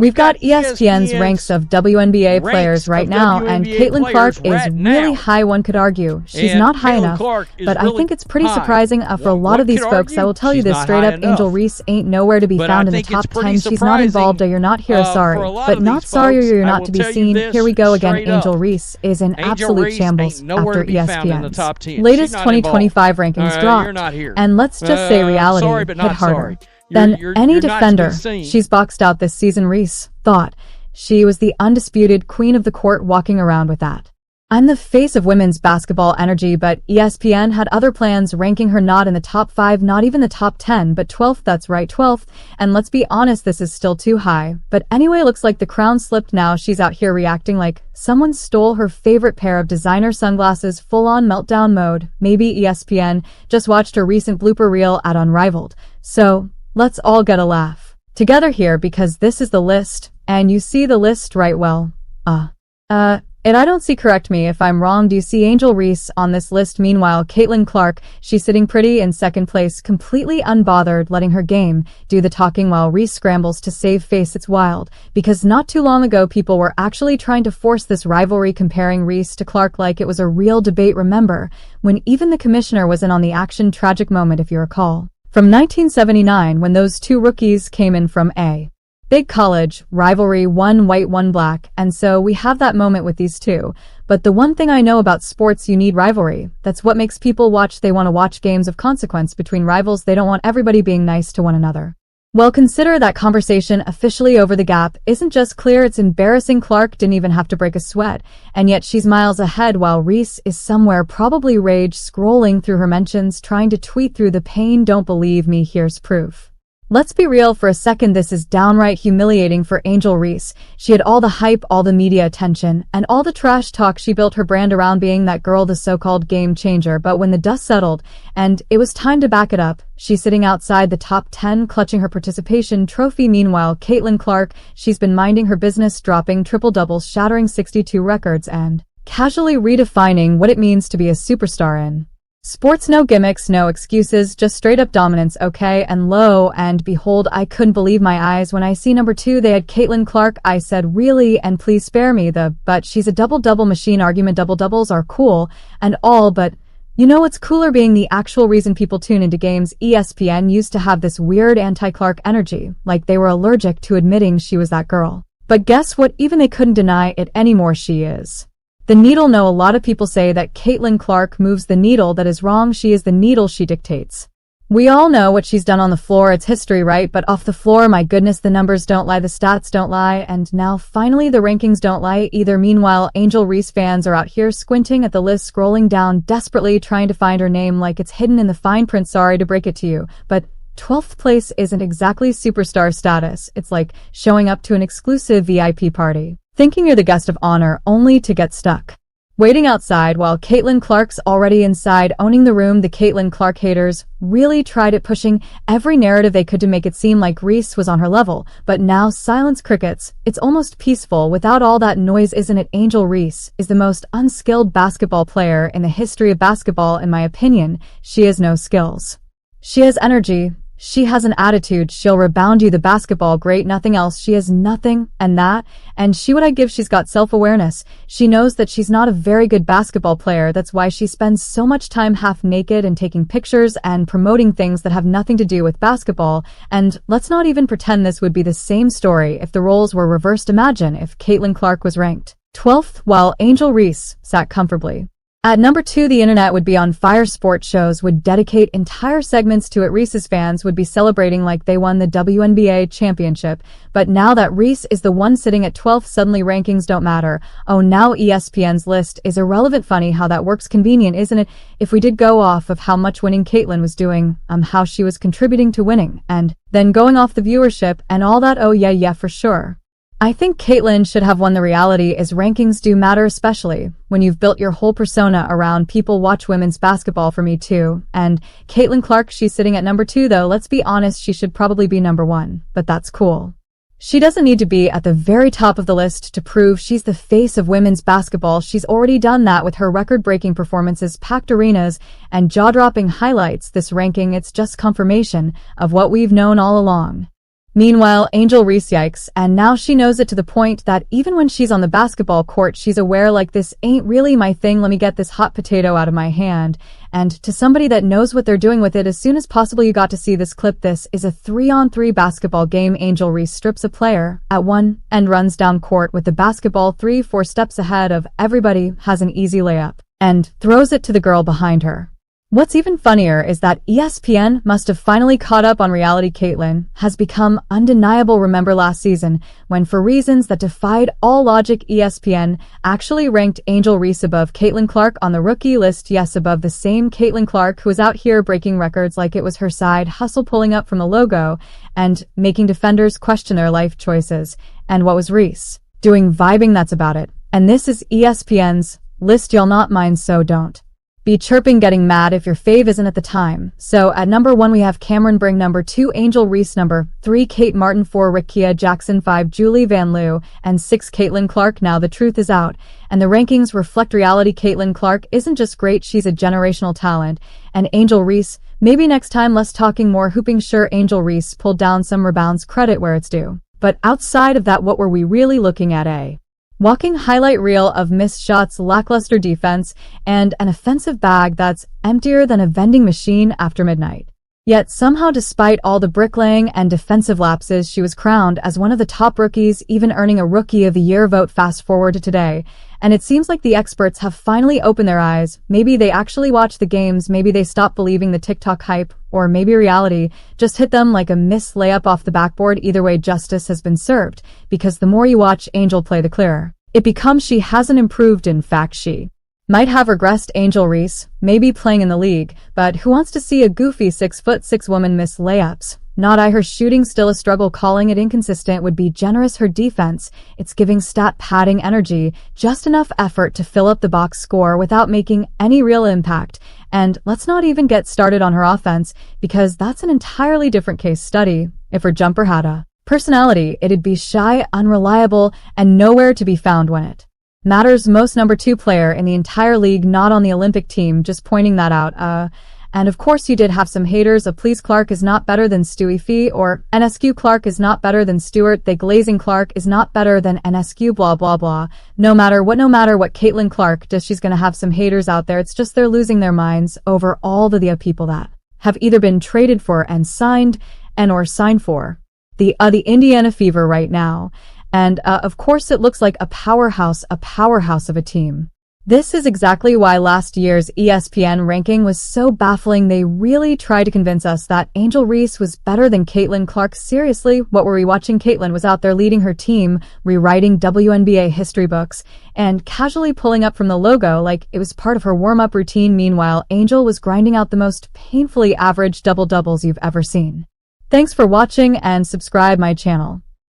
We've got ESPN's ranks of WNBA players right now, and Caitlin Clark is really high, one could argue. She's not high enough, but I think it's pretty surprising for a lot of these folks. I will tell you this straight up, Angel Reese ain't nowhere to be found in the top 10. She's not involved, or you're not here, sorry. But not sorry or you're not to be seen. Here we go again. Angel Reese is in absolute shambles after ESPN's latest 2025 rankings dropped. And let's just say reality hit harder than any defender she's boxed out this season. Reese thought she was the undisputed queen of the court, walking around with that "I'm the face of women's basketball" energy, but ESPN had other plans, ranking her not in the top 5, not even the top 10, but 12th. That's right, 12th. And let's be honest, this is still too high. But anyway, looks like the crown slipped now. She's out here reacting like someone stole her favorite pair of designer sunglasses, full-on meltdown mode. Maybe ESPN just watched her recent blooper reel at Unrivaled. So let's all get a laugh together here, because this is the list, and you see the list right. Well, I don't see, correct me if I'm wrong, do you see Angel Reese on this list? Meanwhile, Caitlin Clark, she's sitting pretty in second place, completely unbothered, letting her game do the talking while Reese scrambles to save face. It's wild, because not too long ago people were actually trying to force this rivalry, comparing Reese to Clark like it was a real debate, remember, when even the commissioner was in on the action. Tragic moment, if you recall, from 1979, when those two rookies came in from a big college rivalry, one white, one black, and so we have that moment with these two. But the one thing I know about sports, you need rivalry. That's what makes people watch. They want to watch games of consequence between rivals. They don't want everybody being nice to one another. Well, consider that conversation officially over. The gap isn't just clear, it's embarrassing. Clark didn't even have to break a sweat, and yet she's miles ahead, while Reese is somewhere, probably rage scrolling through her mentions, trying to tweet through the pain. Don't believe me? Here's proof. Let's be real for a second, this is downright humiliating for Angel Reese. She had all the hype, all the media attention, and all the trash talk. She built her brand around being that girl, the so-called game changer. But when the dust settled, and it was time to back it up, she's sitting outside the top 10, clutching her participation trophy. Meanwhile, Caitlin Clark, she's been minding her business, dropping triple-doubles, shattering 62 records, and casually redefining what it means to be a superstar in sports. No gimmicks, no excuses, just straight up dominance, okay? And lo and behold, I couldn't believe my eyes when I see number 2, they had Caitlin Clark. I said, really? And please spare me but she's a double-double machine argument. Double-doubles are cool and all, but you know what's cooler? Being the actual reason people tune into games. ESPN used to have this weird anti-Clark energy, like they were allergic to admitting she was that girl. But guess what? Even they couldn't deny it anymore. She is the needle. No, a lot of people say that Caitlin Clark moves the needle. That is wrong. She is the needle. She dictates. We all know what she's done on the floor. It's history, right? But off the floor, my goodness, the numbers don't lie, the stats don't lie, and now finally the rankings don't lie either. Meanwhile, Angel Reese fans are out here squinting at the list, scrolling down desperately, trying to find her name like it's hidden in the fine print. Sorry to break it to you, but 12th place isn't exactly superstar status. It's like showing up to an exclusive VIP party, thinking you're the guest of honor, only to get stuck waiting outside while Caitlin Clark's already inside, owning the room. The Caitlin Clark haters really tried it, pushing every narrative they could to make it seem like Reese was on her level, but now silence, crickets. It's almost peaceful without all that noise, isn't it? Angel Reese is the most unskilled basketball player in the history of basketball, in my opinion. She has no skills. She has energy. She has an attitude. She'll rebound you the basketball, great, nothing else. She has nothing, and she what I give, she's got self-awareness. She knows that she's not a very good basketball player. That's why she spends so much time half naked and taking pictures and promoting things that have nothing to do with basketball. And let's not even pretend this would be the same story if the roles were reversed. Imagine if Caitlin Clark was ranked 12th while Angel Reese sat comfortably at number 2. The internet would be on fire. Sports shows would dedicate entire segments to it. Reese's fans would be celebrating like they won the WNBA championship. But now that Reese is the one sitting at 12th, suddenly rankings don't matter. Oh, now ESPN's list is irrelevant. Funny how that works. Convenient, isn't it? If we did go off of how much winning Caitlin was doing, how she was contributing to winning, and then going off the viewership and all that, oh yeah, for sure. I think Caitlin should have won. The reality is rankings do matter, especially when you've built your whole persona around people watch women's basketball. For me too. And Caitlin Clark, she's sitting at number 2 though. Let's be honest, she should probably be number 1, but that's cool. She doesn't need to be at the very top of the list to prove she's the face of women's basketball. She's already done that with her record-breaking performances, packed arenas, and jaw-dropping highlights. This ranking, it's just confirmation of what we've known all along. Meanwhile, Angel Reese yikes, and now she knows it to the point that even when she's on the basketball court, she's aware like this ain't really my thing, let me get this hot potato out of my hand. And to somebody that knows what they're doing with it, as soon as possible you got to see this clip. This is a 3-on-3 basketball game. Angel Reese strips a player at one and runs down court with the basketball 3-4 steps ahead of everybody, has an easy layup, and throws it to the girl behind her. What's even funnier is that ESPN must have finally caught up on reality. Caitlin has become undeniable. Remember last season when, for reasons that defied all logic, ESPN actually ranked Angel Reese above Caitlin Clark on the rookie list? Yes, above the same Caitlin Clark who was out here breaking records like it was her side hustle, pulling up from the logo and making defenders question their life choices. And what was Reese doing? Vibing, that's about it. And this is ESPN's list, y'all, not mine, so don't be chirping getting mad if your fave isn't at the time. So at number 1 we have Cameron Bring, number 2 Angel Reese, number 3 Kate Martin, 4 Rikia Jackson, 5 Julie Van Loo, and 6 Caitlin Clark. Now the truth is out, and the rankings reflect reality. Caitlin Clark isn't just great, she's a generational talent. And Angel Reese, maybe next time less talking, more hooping. Sure, Angel Reese pulled down some rebounds, credit where it's due. But outside of that, what were we really looking at? A walking highlight reel of missed shots, lackluster defense, and an offensive bag that's emptier than a vending machine after midnight. Yet somehow, despite all the bricklaying and defensive lapses, she was crowned as one of the top rookies, even earning a Rookie of the Year vote. Fast forward to today, and it seems like the experts have finally opened their eyes. Maybe they actually watch the games, maybe they stopped believing the TikTok hype, or maybe reality just hit them like a missed layup off the backboard. Either way, justice has been served, because the more you watch Angel play, the clearer it becomes she hasn't improved. In fact, she might have regressed. Angel Reese may be playing in the league, but who wants to see a goofy 6'6" woman miss layups? Not I. Her shooting still a struggle, calling it inconsistent would be generous. Her defense, it's giving stat padding energy, just enough effort to fill up the box score without making any real impact. And let's not even get started on her offense, because that's an entirely different case study. If her jumper had a personality, it'd be shy, unreliable, and nowhere to be found when it matters most. Number 2 player in the entire league, not on the Olympic team, just pointing that out. And of course you did have some haters of please Clark is not better than Stewie Fee, or NSQ Clark is not better than Stewart, they glazing Clark is not better than NSQ, blah blah blah. No matter what Caitlin Clark does, she's gonna have some haters out there. It's just they're losing their minds over all the people that have either been traded for and signed or signed for the Indiana Fever right now. And of course it looks like a powerhouse of a team. This is exactly why last year's ESPN ranking was so baffling. They really tried to convince us that Angel Reese was better than Caitlin Clark. Seriously, what were we watching? Caitlin was out there leading her team, rewriting WNBA history books, and casually pulling up from the logo like it was part of her warm-up routine. Meanwhile, Angel was grinding out the most painfully average double-doubles you've ever seen. Thanks for watching, and subscribe my channel.